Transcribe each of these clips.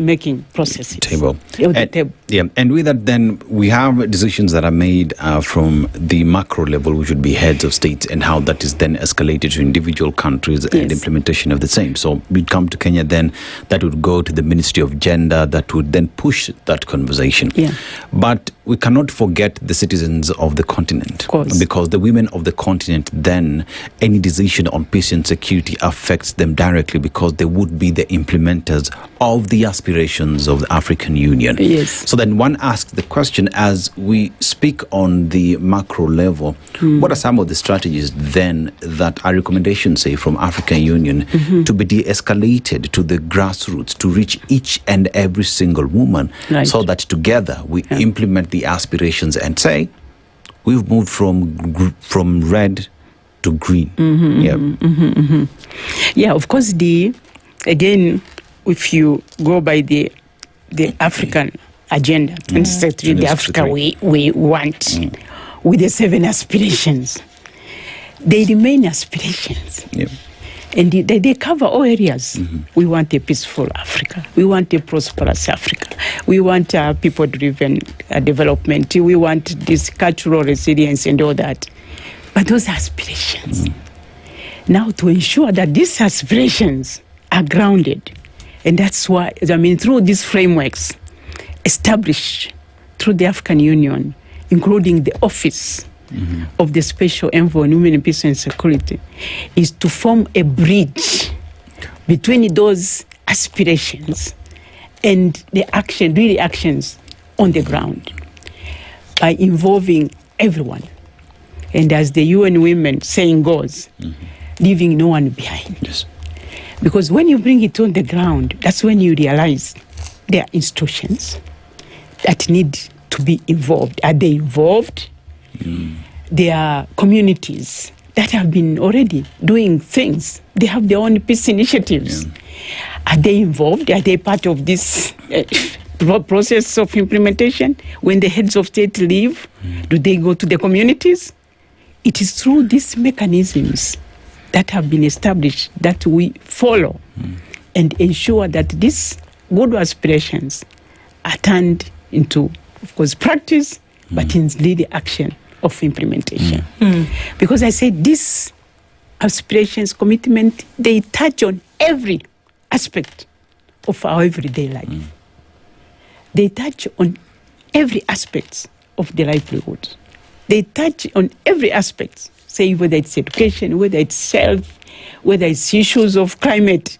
decision-making processes. Table. And with that, then, we have decisions that are made from the macro level, which would be heads of states, and how that is then escalated to individual countries and implementation of the same. So we'd come to Kenya, then that would go to the Ministry of Gender, that would then push that conversation. But we cannot forget the citizens of the continent, because the women of the continent, then any decision on peace and security affects them directly, because they would be the implementers of the aspirations of the African Union. So then one asks the question, as we speak on the macro level, what are some of the strategies then that our recommendations say from African Union to be de-escalated to the grassroots, to reach each and every single woman, so that together we implement the aspirations and say, we've moved from red to green. Of course, again, if you go by the African agenda, and the Africa we want, with the 7 aspirations, they remain aspirations. And they cover all areas. We want a peaceful Africa. We want a prosperous Africa. We want people-driven development. We want this cultural resilience and all that. But those aspirations, now to ensure that these aspirations are grounded, and that's why, through these frameworks established through the African Union, including the Office of the Special Envoy on Women, Peace and Security, is to form a bridge between those aspirations and the actions on the ground, by involving everyone. And as the UN Women saying goes, leaving no one behind. Because when you bring it on the ground, that's when you realize there are institutions that need to be involved. Are they involved? There are communities that have been already doing things. They have their own peace initiatives. Are they involved? Are they part of this process of implementation? When the heads of state leave, do they go to the communities? It is through these mechanisms that have been established that we follow and ensure that these good aspirations are turned into, of course, practice, but in really action of implementation. Because I said these aspirations, commitment, they touch on every aspect of our everyday life. They touch on every aspect of the livelihood. They touch on every aspect, say whether it's education, whether it's health, whether it's issues of climate,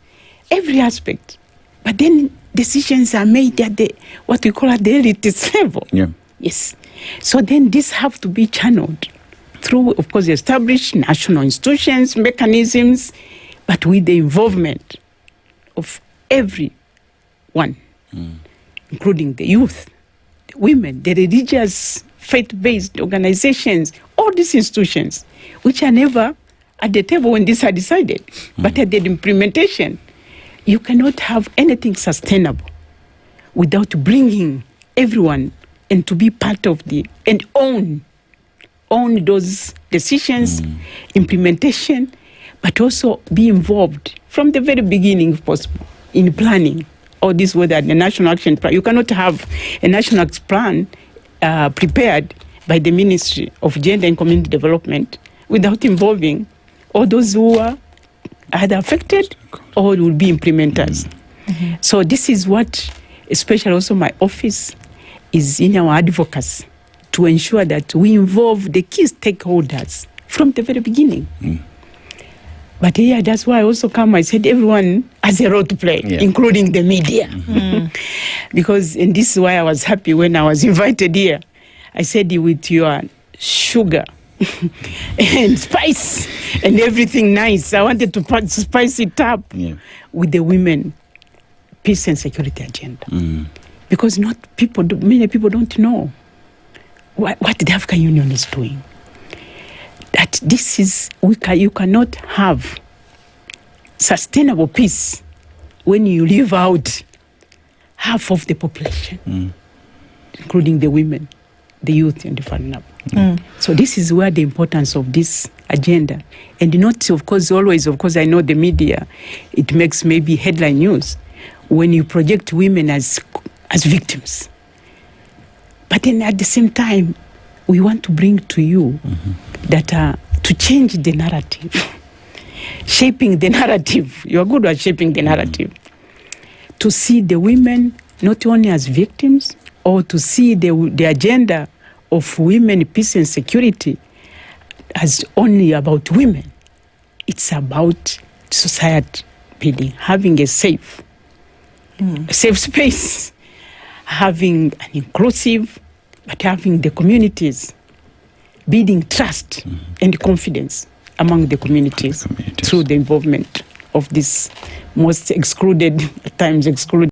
every aspect. But then decisions are made at what we call at the elitist level. Yes. So then these have to be channeled through, of course, established national institutions, mechanisms, but with the involvement of everyone, including the youth, the women, the religious, faith-based organizations, all these institutions, which are never at the table when these are decided, but at the implementation. You cannot have anything sustainable without bringing everyone and to be part of and own those decisions, implementation, but also be involved from the very beginning, if possible, in planning. All this, whether the national action plan, you cannot have a national plan prepared by the Ministry of Gender and Community Development without involving all those who are either affected or will be implementers. So this is what, especially also my office, is in our advocacy, to ensure that we involve the key stakeholders from the very beginning. But here, that's why I also I said everyone has a role to play, including the media. Because, and this is why I was happy when I was invited here. I said, with your sugar and spice and everything nice, I wanted to spice it up with the women peace and security agenda. Because many people don't know what the African Union is doing. That this is, you cannot have sustainable peace when you leave out half of the population, including the women, the youth, and the vulnerable. So this is where the importance of this agenda, and not, of course, always, of course, I know the media, it makes maybe headline news. when you project women as victims. But then at the same time, we want to bring to you that to change the narrative, shaping the narrative. You are good at shaping the narrative. To see the women not only as victims, or to see the agenda of women, peace and security as only about women. It's about society building, having a safe space, having an inclusive, but having the communities, building trust and confidence among the communities through the involvement of this most excluded, at times excluded